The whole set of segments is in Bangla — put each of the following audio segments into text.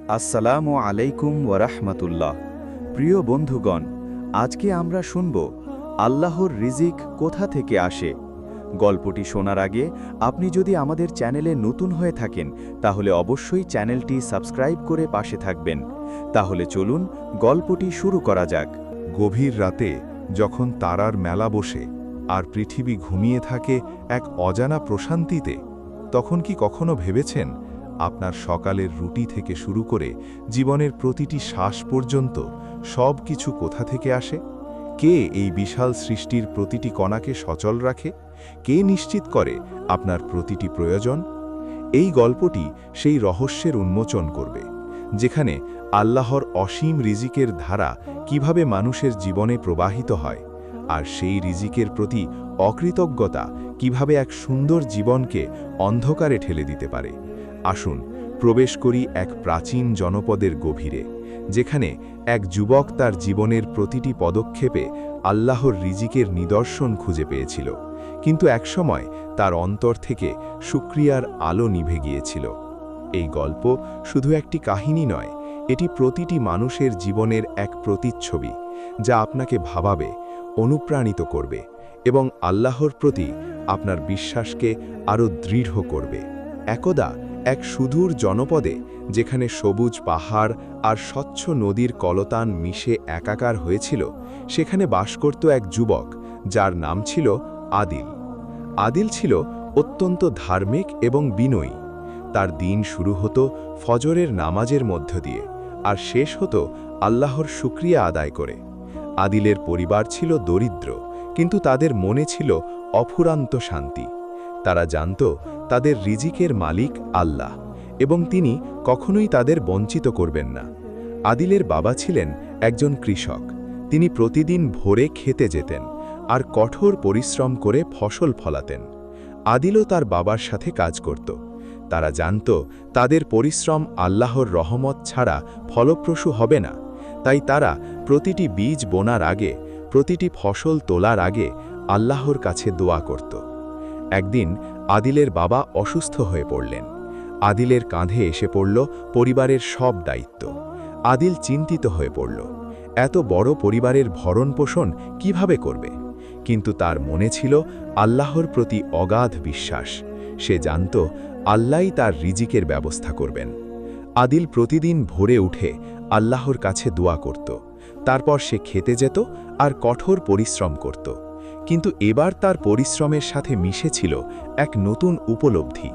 আসসালামু আলাইকুম ওয়ারাহমাতুল্লাহ। প্রিয় বন্ধুগণ, আজকে আমরা শুনব আল্লাহর রিজিক কোথা থেকে আসে। গল্পটি শোনার আগে আপনি যদি আমাদের চ্যানেলে নতুন হয়ে থাকেন তাহলে অবশ্যই চ্যানেলটি সাবস্ক্রাইব করে পাশে থাকবেন। তাহলে চলুন গল্পটি শুরু করা যাক। গভীর রাতে যখন তারার মেলা বসে আর পৃথিবী ঘুমিয়ে থাকে এক অজানা প্রশান্তিতে, তখন কি কখনো ভেবেছেন আপনার সকালের রুটি থেকে শুরু করে জীবনের প্রতিটি শ্বাস পর্যন্ত সব কিছু কোথা থেকে আসে? কে এই বিশাল সৃষ্টির প্রতিটি কণাকে সচল রাখে? কে নিশ্চিত করে আপনার প্রতিটি প্রয়োজন? এই গল্পটি সেই রহস্যের উন্মোচন করবে, যেখানে আল্লাহর অসীম রিজিকের ধারা কিভাবে মানুষের জীবনে প্রবাহিত হয়, আর সেই রিজিকের প্রতি অকৃতজ্ঞতা কিভাবে এক সুন্দর জীবনকে অন্ধকারে ঠেলে দিতে পারে। আসুন প্রবেশ করি এক প্রাচীন জনপদের গভীরে, যেখানে এক যুবক তার জীবনের প্রতিটি পদক্ষেপে আল্লাহর রিজিকের নিদর্শন খুঁজে পেয়েছিল, কিন্তু একসময় তার অন্তর থেকে শুকরিয়ার আলো নিভে গিয়েছিল। এই গল্প শুধু একটি কাহিনী নয়, এটি প্রতিটি মানুষের জীবনের এক প্রতিচ্ছবি, যা আপনাকে ভাবাবে, অনুপ্রাণিত করবে এবং আল্লাহর প্রতি আপনার বিশ্বাসকে আরও দৃঢ় করবে। একদা এক সুদূর জনপদে, যেখানে সবুজ পাহাড় আর স্বচ্ছ নদীর কলতান মিশে একাকার হয়েছিল, সেখানে বাস করত এক যুবক যার নাম ছিল আদিল। আদিল ছিল অত্যন্ত ধার্মিক এবং বিনয়ী। তার দিন শুরু হতো ফজরের নামাজের মধ্য দিয়ে আর শেষ হতো আল্লাহর শুকরিয়া আদায় করে। আদিলের পরিবার ছিল দরিদ্র, কিন্তু তাদের মনে ছিল অফুরান্ত শান্তি। তারা জানত তাদের রিজিকের মালিক আল্লাহ এবং তিনি কখনোই তাদের বঞ্চিত করবেন না। আদিলের বাবা ছিলেন একজন কৃষক। তিনি প্রতিদিন ভোরে খেতে যেতেন আর কঠোর পরিশ্রম করে ফসল ফলাতেন। আদিলও তার বাবার সাথে কাজ করত। তারা জানত তাদের পরিশ্রম আল্লাহর রহমত ছাড়া ফলপ্রসূ হবে না, তাই তারা প্রতিটি বীজ বোনার আগে, প্রতিটি ফসল তোলার আগে আল্লাহর কাছে দোয়া করত। একদিন আদিলের বাবা অসুস্থ হয়ে পড়লেন। আদিলের কাঁধে এসে পড়ল পরিবারের সব দায়িত্ব। আদিল চিন্তিত হয়ে পড়ল, এত বড় পরিবারের ভরণপোষণ কিভাবে করবে? কিন্তু তার মনে ছিল আল্লাহর প্রতি অগাধ বিশ্বাস। সে জানত আল্লাহই তার রিজিকের ব্যবস্থা করবেন। আদিল প্রতিদিন ভোরে উঠে আল্লাহর কাছে দোয়া করত। তারপর সে খেতে যেত আর কঠোর পরিশ্রম করত। কিন্তু এবার তার পরিশ্রমের সাথে মিশেছিল এক নতুন উপলব্ধি।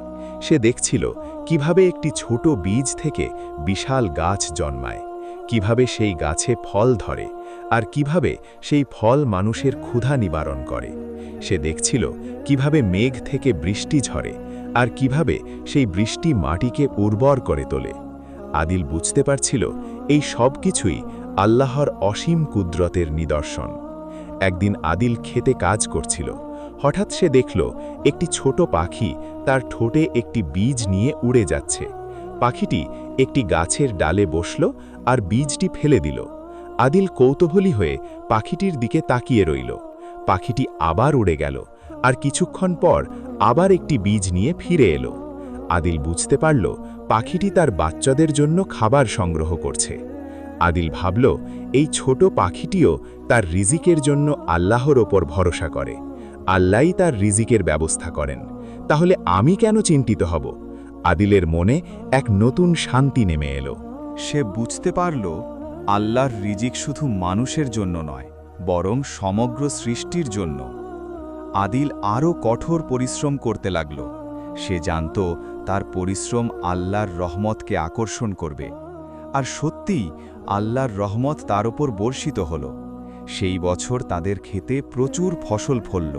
সে দেখছিল কিভাবে একটি ছোট বীজ থেকে বিশাল গাছ জন্মায়, কিভাবে সেই গাছে ফল ধরে, আর কিভাবে সেই ফল মানুষের ক্ষুধা নিবারণ করে। সে দেখছিল কিভাবে মেঘ থেকে বৃষ্টি ঝরে, আর কিভাবে সেই বৃষ্টি মাটিকে উর্বর করে তোলে। আদিল বুঝতে পারছিল এই সব কিছুই আল্লাহর অসীম কুদরতের নিদর্শন। একদিন আদিল খেতে কাজ করছিল। হঠাৎ সে দেখল একটি ছোট পাখি তার ঠোঁটে একটি বীজ নিয়ে উড়ে যাচ্ছে। পাখিটি একটি গাছের ডালে বসল আর বীজটি ফেলে দিল। আদিল কৌতূহলী হয়ে পাখিটির দিকে তাকিয়ে রইল। পাখিটি আবার উড়ে গেল আর কিছুক্ষণ পর আবার একটি বীজ নিয়ে ফিরে এলো। আদিল বুঝতে পারল পাখিটি তার বাচ্চাদের জন্য খাবার সংগ্রহ করছে। আদিল ভাবল, এই ছোট পাখিটিও তার রিজিকের জন্য আল্লাহর ওপর ভরসা করে। আল্লাহই তার রিজিকের ব্যবস্থা করেন, তাহলে আমি কেন চিন্তিত হব? আদিলের মনে এক নতুন শান্তি নেমে এলো। সে বুঝতে পারল আল্লাহর রিজিক শুধু মানুষের জন্য নয়, বরং সমগ্র সৃষ্টির জন্য। আদিল আরও কঠোর পরিশ্রম করতে লাগল। সে জানত তার পরিশ্রম আল্লাহর রহমতকে আকর্ষণ করবে। আর সত্যিই আল্লাহর রহমত তার ওপর বর্ষিত হল। সেই বছর তাদের ক্ষেতে প্রচুর ফসল ফলল।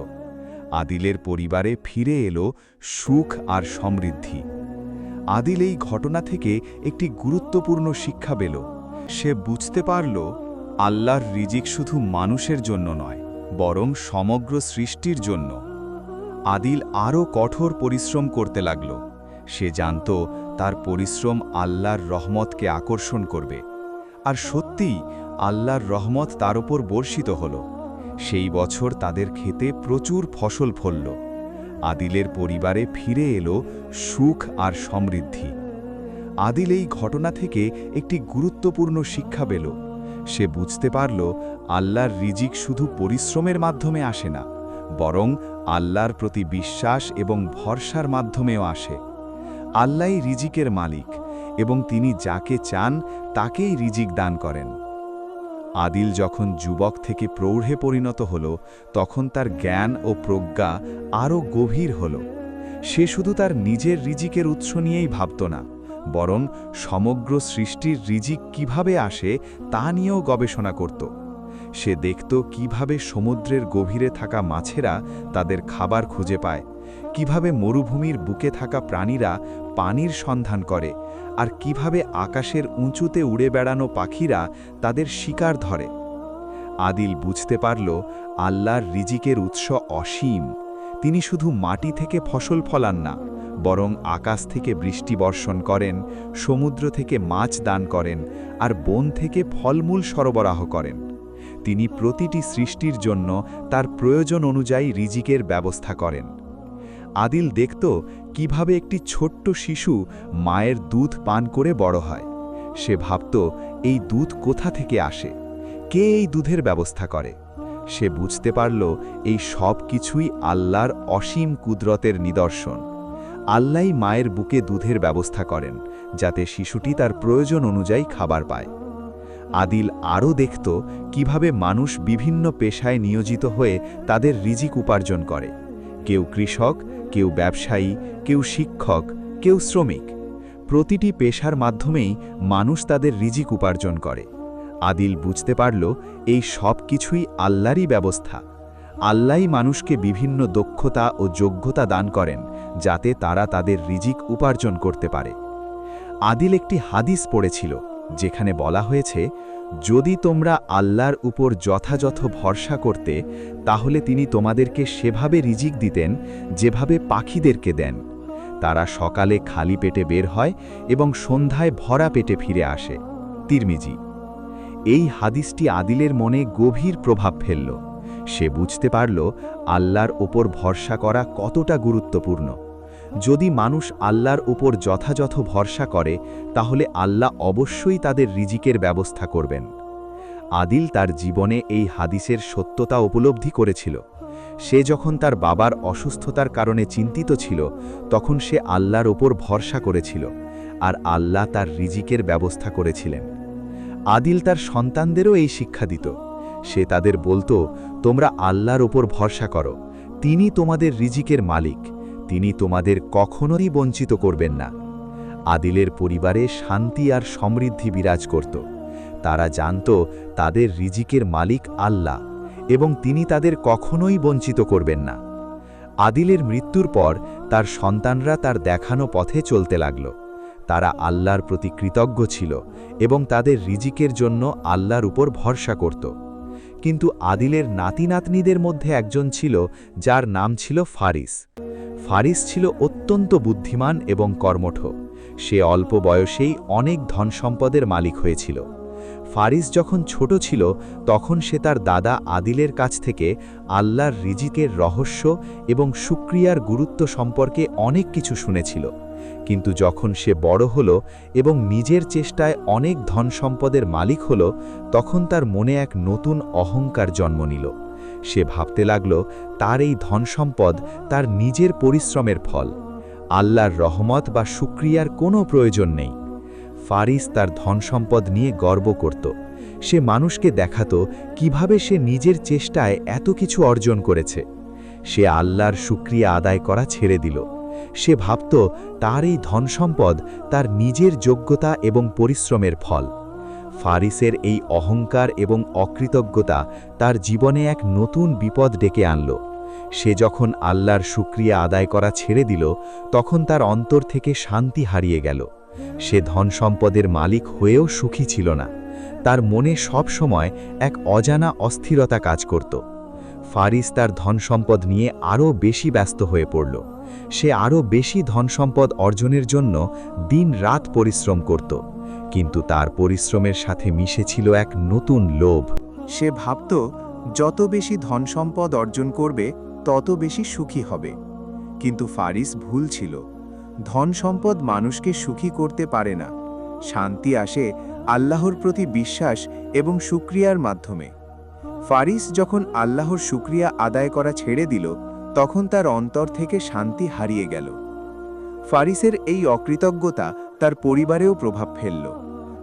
আদিলের পরিবারে ফিরে এলো সুখ আর সমৃদ্ধি। আদিল এই ঘটনা থেকে একটি গুরুত্বপূর্ণ শিক্ষা পেল। সে বুঝতে পারল আল্লাহর রিজিক শুধু মানুষের জন্য নয়, বরং সমগ্র সৃষ্টির জন্য। আদিল আরও কঠোর পরিশ্রম করতে লাগল। সে জানত তার পরিশ্রম আল্লাহর রহমতকে আকর্ষণ করবে। আর সত্যিই আল্লাহর রহমত তার ওপর বর্ষিত হল। সেই বছর তাদের ক্ষেতে প্রচুর ফসল ফলল। আদিলের পরিবারে ফিরে এলো সুখ আর সমৃদ্ধি। আদিল এই ঘটনা থেকে একটি গুরুত্বপূর্ণ শিক্ষা পেল। সে বুঝতে পারল আল্লাহর রিজিক শুধু পরিশ্রমের মাধ্যমে আসে না, বরং আল্লাহর প্রতি বিশ্বাস এবং ভরসার মাধ্যমেও আসে। আল্লাহই রিজিকের মালিক এবং তিনি যাকে চান তাকেই রিজিক দান করেন। আদিল যখন যুবক থেকে প্রৌঢ়ে পরিণত হল, তখন তার জ্ঞান ও প্রজ্ঞা আরও গভীর হল। সে শুধু তার নিজের রিজিকের উৎস নিয়েই ভাবত না, বরং সমগ্র সৃষ্টির রিজিক কিভাবে আসে তা নিয়েও গবেষণা করত। সে দেখত কিভাবে সমুদ্রের গভীরে থাকা মাছেরা তাদের খাবার খুঁজে পায়, কিভাবে মরুভূমির বুকে থাকা প্রাণীরা পানির সন্ধান করে, আর কিভাবে আকাশের উঁচুতে উড়ে বেড়ানো পাখিরা তাদের শিকার ধরে। আদিল বুঝতে পারল আল্লাহর রিজিকের উৎস অসীম। তিনি শুধু মাটি থেকে ফসল ফলান না, বরং আকাশ থেকে বৃষ্টি বর্ষণ করেন, সমুদ্র থেকে মাছ দান করেন, আর বন থেকে ফলমূল সরবরাহ করেন। তিনি প্রতিটি সৃষ্টির জন্য তার প্রয়োজন অনুযায়ী রিজিকের ব্যবস্থা করেন। আদিল দেখত কিভাবে একটি ছোট্ট শিশু মায়ের দুধ পান করে বড় হয়। সে ভাবত এই দুধ কোথা থেকে আসে, কে এই দুধের ব্যবস্থা করে। সে বুঝতে পারল এই সব কিছুই আল্লাহর অসীম কুদরতের নিদর্শন। আল্লাহই মায়ের বুকে দুধের ব্যবস্থা করেন, যাতে শিশুটি তার প্রয়োজন অনুযায়ী খাবার পায়। আদিল আরও দেখত কিভাবে মানুষ বিভিন্ন পেশায় নিয়োজিত হয়ে তাদের রিজিক উপার্জন করে। কেউ কৃষক, কেউ ব্যবসায়ী, কেউ শিক্ষক, কেউ শ্রমিক। প্রতিটি পেশার মাধ্যমেই মানুষ তাদের রিজিক উপার্জন করে। আদিল বুঝতে পারল এই সব কিছুই আল্লাহরই ব্যবস্থা। আল্লাহই মানুষকে বিভিন্ন দক্ষতা ও যোগ্যতা দান করেন, যাতে তারা তাদের রিজিক উপার্জন করতে পারে। আদিল একটি হাদিস পড়েছিল, যেখানে বলা হয়েছে, যদি তোমরা আল্লাহর উপর যথাযথ ভরসা করতে, তাহলে তিনি তোমাদেরকে সেভাবে রিজিক দিতেন যেভাবে পাখিদেরকে দেন। তারা সকালে খালি পেটে বের হয় এবং সন্ধ্যায় ভরা পেটে ফিরে আসে। তিরমিজি। এই হাদিসটি আদিলের মনে গভীর প্রভাব ফেলল। সে বুঝতে পারল আল্লাহর ওপর ভরসা করা কতটা গুরুত্বপূর্ণ। যদি মানুষ আল্লাহর উপর যথাযথ ভরসা করে, তাহলে আল্লাহ অবশ্যই তাদের রিজিকের ব্যবস্থা করবেন। আদিল তার জীবনে এই হাদিসের সত্যতা উপলব্ধি করেছিল। সে যখন তার বাবার অসুস্থতার কারণে চিন্তিত ছিল, তখন সে আল্লাহর ওপর ভরসা করেছিল, আর আল্লাহ তার রিজিকের ব্যবস্থা করেছিলেন। আদিল তার সন্তানদেরও এই শিক্ষা দিত। সে তাদের বলতো, তোমরা আল্লাহর ওপর ভরসা করো, তিনি তোমাদের রিজিকের মালিক, তিনি তোমাদের কখনোই বঞ্চিত করবেন না। আদিলের পরিবারে শান্তি আর সমৃদ্ধি বিরাজ করত। তারা জানত তাদের রিজিকের মালিক আল্লাহ, এবং তিনি তাদের কখনোই বঞ্চিত করবেন না। আদিলের মৃত্যুর পর তার সন্তানরা তার দেখানো পথে চলতে লাগল। তারা আল্লাহর প্রতি কৃতজ্ঞ ছিল এবং তাদের রিজিকের জন্য আল্লাহর উপর ভরসা করত। কিন্তু আদিলের নাতি-নাতনিদের মধ্যে একজন ছিল, যার নাম ছিল ফারিস। ফারিস ছিল অত্যন্ত বুদ্ধিমান এবং কর্মঠ। সে অল্প বয়সেই অনেক ধনসম্পদের মালিক হয়েছিল। ফারিস যখন ছোট ছিল, তখন সে তার দাদা আদিলের কাছ থেকে আল্লাহর রিজিকের রহস্য এবং শুকরিয়ার গুরুত্ব সম্পর্কে অনেক কিছু শুনেছিল। কিন্তু যখন সে বড় হল এবং নিজের চেষ্টায় অনেক ধনসম্পদের মালিক হল, তখন তার মনে এক নতুন অহংকার জন্ম নিল। সে ভাবতে লাগল তার এই ধনসম্পদ তার নিজের পরিশ্রমের ফল। আল্লাহর রহমত বা শুকরিয়ার কোনো প্রয়োজন নেই। ফারিস তার ধনসম্পদ নিয়ে গর্ব করত। সে মানুষকে দেখাতো কিভাবে সে নিজের চেষ্টায় এত কিছু অর্জন করেছে। সে আল্লাহর শুকরিয়া আদায় করা ছেড়ে দিল। সে ভাবত তার এই ধনসম্পদ তার নিজের যোগ্যতা এবং পরিশ্রমের ফল। ফারিসের এই অহংকার এবং অকৃতজ্ঞতা তার জীবনে এক নতুন বিপদ ডেকে আনল। সে যখন আল্লাহর শুকরিয়া আদায় করা ছেড়ে দিল, তখন তার অন্তর থেকে শান্তি হারিয়ে গেল। সে ধনসম্পদের মালিক হয়েও সুখী ছিল না। তার মনে সব সময় এক অজানা অস্থিরতা কাজ করত। ফারিস তার ধনসম্পদ নিয়ে আরও বেশি ব্যস্ত হয়ে পড়ল। সে আরও বেশি ধনসম্পদ অর্জনের জন্য দিন-রাত পরিশ্রম করত। কিন্তু তার পরিশ্রমের সাথে মিশেছিল এক নতুন লোভ। সে ভাবত যত বেশি ধনসম্পদ অর্জন করবে, তত বেশি সুখী হবে। কিন্তু ফারিস ভুল ছিল। ধন সম্পদ মানুষকে সুখী করতে পারে না। শান্তি আসে আল্লাহর প্রতি বিশ্বাস এবং শুকরিয়ার মাধ্যমে। ফারিস যখন আল্লাহর শুকরিয়া আদায় করা ছেড়ে দিল, তখন তার অন্তর থেকে শান্তি হারিয়ে গেল। ফারিসের এই অকৃতজ্ঞতা তার পরিবারেও প্রভাব ফেলল।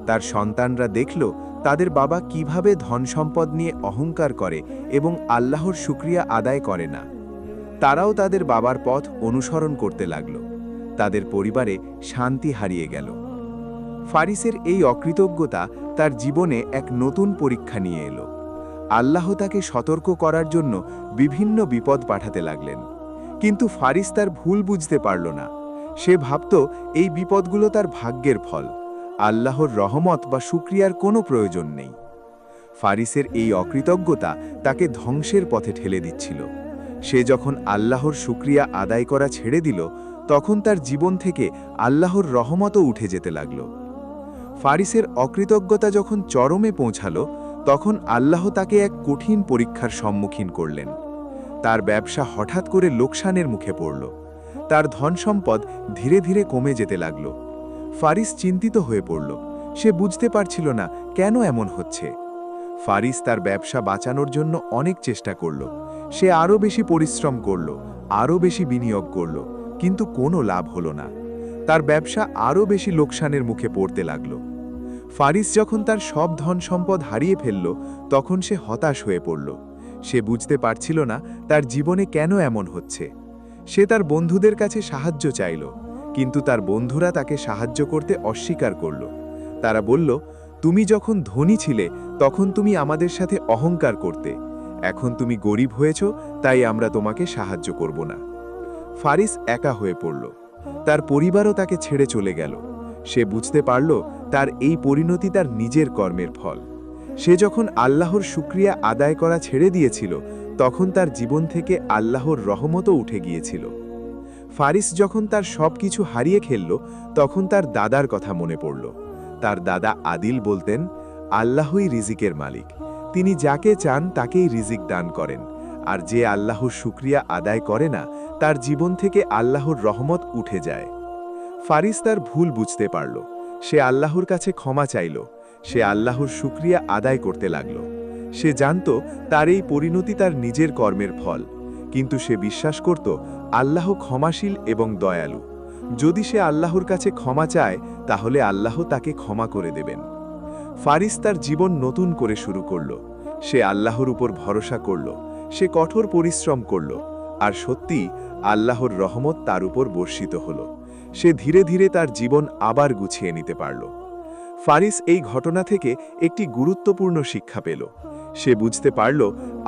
তার সন্তানরা দেখল তাদের বাবা কিভাবে ধন সম্পদ নিয়ে অহংকার করে এবং আল্লাহর শুকরিয়া আদায় করে না। তারাও তাদের বাবার পথ অনুসরণ করতে লাগল। তাদের পরিবারে শান্তি হারিয়ে গেল। ফারিসের এই অকৃতজ্ঞতা তার জীবনে এক নতুন পরীক্ষা নিয়ে এলো। আল্লাহ তাকে সতর্ক করার জন্য বিভিন্ন বিপদ পাঠাতে লাগলেন। কিন্তু ফারিস তার ভুল বুঝতে পারল না। সে ভাবত এই বিপদগুলো তার ভাগ্যের ফল, আল্লাহর রহমত বা শুকরিয়ার কোনো প্রয়োজন নেই। ফারিসের এই অকৃতজ্ঞতা তাকে ধ্বংসের পথে ঠেলে দিচ্ছিল। সে যখন আল্লাহর শুকরিয়া আদায় করা ছেড়ে দিল, তখন তার জীবন থেকে আল্লাহর রহমতও উঠে যেতে লাগল। ফারিসের অকৃতজ্ঞতা যখন চরমে পৌঁছালো, তখন আল্লাহ তাকে এক কঠিন পরীক্ষার সম্মুখীন করলেন। তার ব্যবসা হঠাৎ করে লোকসানের মুখে পড়ল। তার ধন সম্পদ ধীরে ধীরে কমে যেতে লাগল। ফারিস চিন্তিত হয়ে পড়ল। সে বুঝতে পারছিল না কেন এমন হচ্ছে। ফারিস তার ব্যবসা বাঁচানোর জন্য অনেক চেষ্টা করল। সে আরও বেশি পরিশ্রম করল, আরও বেশি বিনিয়োগ করল, কিন্তু কোনো লাভ হলো না। তার ব্যবসা আরও বেশি লোকসানের মুখে পড়তে লাগল। ফারিস যখন তার সব ধন সম্পদ হারিয়ে ফেলল, তখন সে হতাশ হয়ে পড়ল। সে বুঝতে পারছিল না তার জীবনে কেন এমন হচ্ছে। সে তার বন্ধুদের কাছে সাহায্য চাইল, কিন্তু তার বন্ধুরা তাকে সাহায্য করতে অস্বীকার করল। তারা বলল, তুমি যখন ধনী ছিলে তখন তুমি আমাদের সাথে অহংকার করতে, এখন তুমি গরিব হয়েছ, তাই আমরা তোমাকে সাহায্য করব না। ফারিস একা হয়ে পড়ল। তার পরিবারও তাকে ছেড়ে চলে গেল। সে বুঝতে পারল তার এই পরিণতি তার নিজের কর্মের ফল। সে যখন আল্লাহর শুকরিয়া আদায় করা ছেড়ে দিয়েছিল, তখন তার জীবন থেকে আল্লাহর রহমতও উঠে গিয়েছিল। ফারিস যখন তার সব কিছু হারিয়ে ফেলল, তখন তার দাদার কথা মনে পড়ল। তার দাদা আদিল বলতেন, আল্লাহই রিজিকের মালিক, তিনি যাকে চান তাকেই রিজিক দান করেন, আর যে আল্লাহর শুকরিয়া আদায় করে না, তার জীবন থেকে আল্লাহর রহমত উঠে যায়। ফারিস তার ভুল বুঝতে পারল। সে আল্লাহর কাছে ক্ষমা চাইল। সে আল্লাহর শুকরিয়া আদায় করতে লাগল। সে জানত তার এই পরিণতি তার নিজের কর্মের ফল, কিন্তু সে বিশ্বাস করত আল্লাহ ক্ষমাশীল এবং দয়ালু। যদি সে আল্লাহর কাছে ক্ষমা চায়, তাহলে আল্লাহ তাকে ক্ষমা করে দেবেন। ফারিস তার জীবন নতুন করে শুরু করল। সে আল্লাহর উপর ভরসা করল। সে কঠোর পরিশ্রম করল, আর সত্যি আল্লাহর রহমত তার উপর বর্ষিত হল। সে ধীরে ধীরে তার জীবন আবার গুছিয়ে নিতে পারল। ফারিস এই ঘটনা থেকে একটি গুরুত্বপূর্ণ শিক্ষা পেল। সে বুঝতে পারল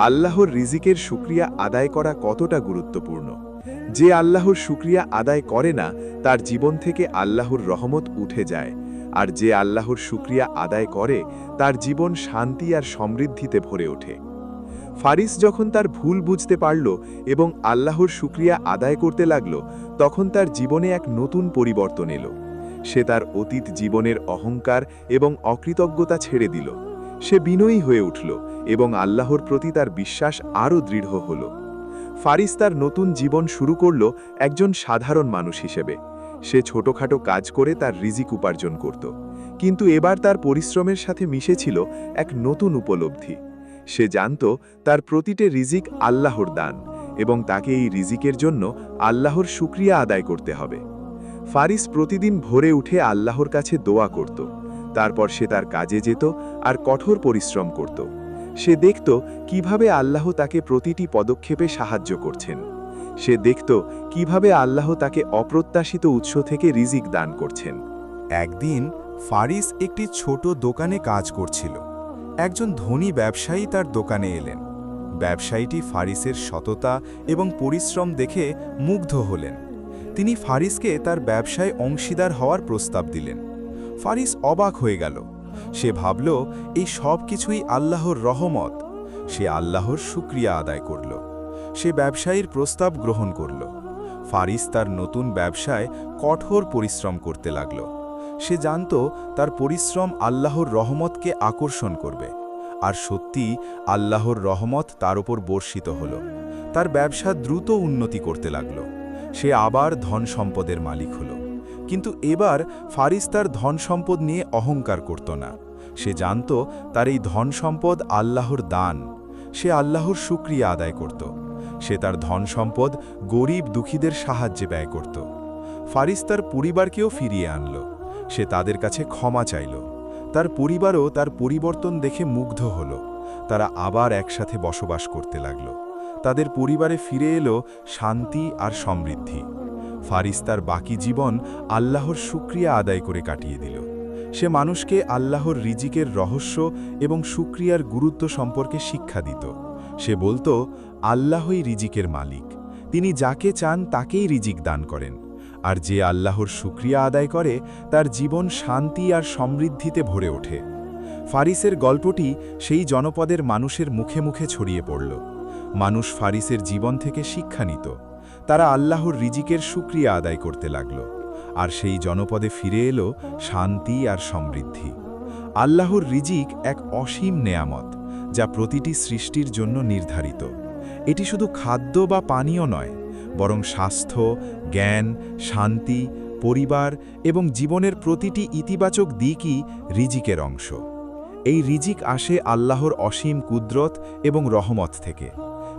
আল্লাহর রিজিকের শুকরিয়া আদায় করা কতটা গুরুত্বপূর্ণ। যে আল্লাহর শুকরিয়া আদায় করে না, তার জীবন থেকে আল্লাহর রহমত উঠে যায়, আর যে আল্লাহর শুকরিয়া আদায় করে, তার জীবন শান্তি আর সমৃদ্ধিতে ভরে ওঠে। ফারিস যখন তার ভুল বুঝতে পারল এবং আল্লাহর শুকরিয়া আদায় করতে লাগল, তখন তার জীবনে এক নতুন পরিবর্তন এলো। সে তার অতীত জীবনের অহংকার এবং অকৃতজ্ঞতা ছেড়ে দিল। সে বিনয়ী হয়ে উঠল এবং আল্লাহর প্রতি তার বিশ্বাস আরও দৃঢ় হল। ফারিস তার নতুন জীবন শুরু করল একজন সাধারণ মানুষ হিসেবে। সে ছোটখাটো কাজ করে তার রিজিক উপার্জন করত, কিন্তু এবার তার পরিশ্রমের সাথে মিশেছিল এক নতুন উপলব্ধি। সে জানত তার প্রতিটি রিজিক আল্লাহর দান, এবং তাকে এই রিজিকের জন্য আল্লাহর শুকরিয়া আদায় করতে হবে। ফারিস প্রতিদিন ভোরে উঠে আল্লাহর কাছে দোয়া করত। তারপর সে তার কাজে যেত আর কঠোর পরিশ্রম করত। সে দেখত কিভাবে আল্লাহ তাকে প্রতিটি পদক্ষেপে সাহায্য করছেন। সে দেখত কিভাবে আল্লাহ তাকে অপ্রত্যাশিত উৎস থেকে রিজিক দান করছেন। একদিন ফারিস একটি ছোট দোকানে কাজ করছিল। একজন ধনী ব্যবসায়ী তার দোকানে এলেন। ব্যবসায়ীটি ফারিসের সততা এবং পরিশ্রম দেখে মুগ্ধ হলেন। তিনি ফারিসকে তার ব্যবসায় অংশীদার হওয়ার প্রস্তাব দিলেন। ফারিস অবাক হয়ে গেল। সে ভাবল এই সব কিছুই আল্লাহর রহমত। সে আল্লাহর শুকরিয়া আদায় করল। সে ব্যবসায়ীর প্রস্তাব গ্রহণ করল। ফারিস তার নতুন ব্যবসায় কঠোর পরিশ্রম করতে লাগল। সে জানত তার পরিশ্রম আল্লাহর রহমতকে আকর্ষণ করবে, আর সত্যি আল্লাহর রহমত তার উপর বর্ষিত হল। তার ব্যবসা দ্রুত উন্নতি করতে লাগল। সে আবার ধন সম্পদের মালিক হল। কিন্তু এবার ফারিস তার ধন সম্পদ নিয়ে অহংকার করত না। সে জানত তার এই ধন সম্পদ আল্লাহর দান। সে আল্লাহর শুকরিয়া আদায় করত। সে তার ধন সম্পদ গরিব দুঃখীদের সাহায্যে ব্যয় করত। ফারিস তার পরিবারকেও ফিরিয়ে আনল। সে তাদের কাছে ক্ষমা চাইল। তার পরিবারও তার পরিবর্তন দেখে মুগ্ধ হল। তারা আবার একসাথে বসবাস করতে লাগল। তাদের পরিবারে ফিরে এলো শান্তি আর সমৃদ্ধি। ফারিস তার বাকি জীবন আল্লাহর শুকরিয়া আদায় করে কাটিয়ে দিল। সে মানুষকে আল্লাহর রিজিকের রহস্য এবং শুকরিয়ার গুরুত্ব সম্পর্কে শিক্ষা দিত। সে বলতো, আল্লাহই রিজিকের মালিক। তিনি যাকে চান তাকেই রিজিক দান করেন। আর যে আল্লাহর শুকরিয়া আদায় করে তার জীবন শান্তি আর সমৃদ্ধিতে ভরে ওঠে। ফারিসের গল্পটি সেই জনপদের মানুষের মুখে মুখে ছড়িয়ে পড়ল। মানুষ ফারিসের জীবন থেকে শিক্ষা নিত। তারা আল্লাহর রিজিকের শুকরিয়া আদায় করতে লাগল। আর সেই জনপদে ফিরে এলো শান্তি আর সমৃদ্ধি। আল্লাহর রিজিক এক অসীম নেয়ামত, যা প্রতিটি সৃষ্টির জন্য নির্ধারিত। এটি শুধু খাদ্য বা পানীয় নয়, বরং স্বাস্থ্য, জ্ঞান, শান্তি, পরিবার এবং জীবনের প্রতিটি ইতিবাচক দিকই রিজিকের অংশ। এই রিজিক আসে আল্লাহর অসীম কুদরত এবং রহমত থেকে।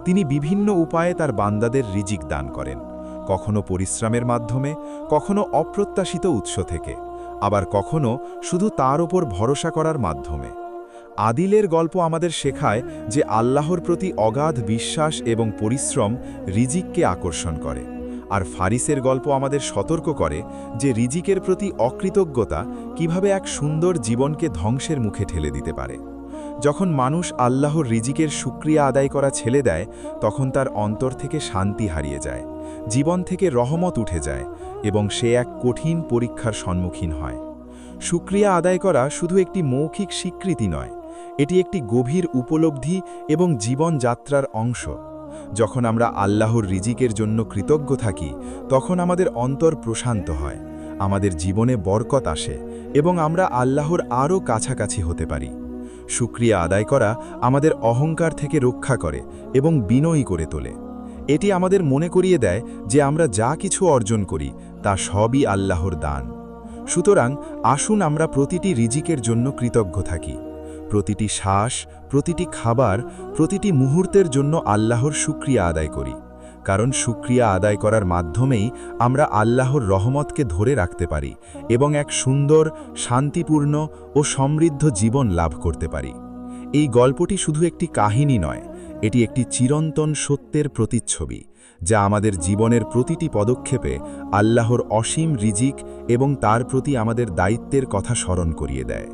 তিনি বিভিন্ন উপায়ে তার বান্দাদের রিজিক দান করেন, কখনো পরিশ্রমের মাধ্যমে, কখনো অপ্রত্যাশিত উৎস থেকে, আবার কখনো শুধু তার ওপর ভরসা করার মাধ্যমে। আদিলের গল্প আমাদের শেখায় যে আল্লাহর প্রতি অগাধ বিশ্বাস এবং পরিশ্রম রিজিককে আকর্ষণ করে। আর ফারিসের গল্প আমাদের সতর্ক করে যে রিজিকের প্রতি অকৃতজ্ঞতা কিভাবে এক সুন্দর জীবনকে ধ্বংসের মুখে ঠেলে দিতে পারে। যখন মানুষ আল্লাহর রিজিকের শুকরিয়া আদায় করা ছেড়ে দেয়, তখন তার অন্তর থেকে শান্তি হারিয়ে যায়, জীবন থেকে রহমত উঠে যায় এবং সে এক কঠিন পরীক্ষার সম্মুখীন হয়। শুকরিয়া আদায় করা শুধু একটি মৌখিক স্বীকৃতি নয়, এটি একটি গভীর উপলব্ধি এবং জীবনযাত্রার অংশ। যখন আমরা আল্লাহর রিজিকের জন্য কৃতজ্ঞ থাকি, তখন আমাদের অন্তর প্রশান্ত হয়, আমাদের জীবনে বরকত আসে এবং আমরা আল্লাহর আরও কাছাকাছি হতে পারি। শুকরিয়া আদায় করা আমাদের অহংকার থেকে রক্ষা করে এবং বিনয়ী করে তোলে। এটি আমাদের মনে করিয়ে দেয় যে আমরা যা কিছু অর্জন করি তা সবই আল্লাহর দান। সুতরাং আসুন আমরা প্রতিটি রিজিকের জন্য কৃতজ্ঞ থাকি। প্রতিটি শ্বাস, প্রতিটি খাবার, প্রতিটি মুহূর্তের জন্য আল্লাহর শুকরিয়া আদায় করি। কারণ শুকরিয়া আদায় করার মাধ্যমেই আমরা আল্লাহর রহমতকে ধরে রাখতে পারি এবং এক সুন্দর, শান্তিপূর্ণ ও সমৃদ্ধ জীবন লাভ করতে পারি। এই গল্পটি শুধু একটি কাহিনী নয়, এটি একটি চিরন্তন সত্যের প্রতিচ্ছবি, যা আমাদের জীবনের প্রতিটি পদক্ষেপে আল্লাহর অসীম রিজিক এবং তার প্রতি আমাদের দায়িত্বের কথা স্মরণ করিয়ে দেয়।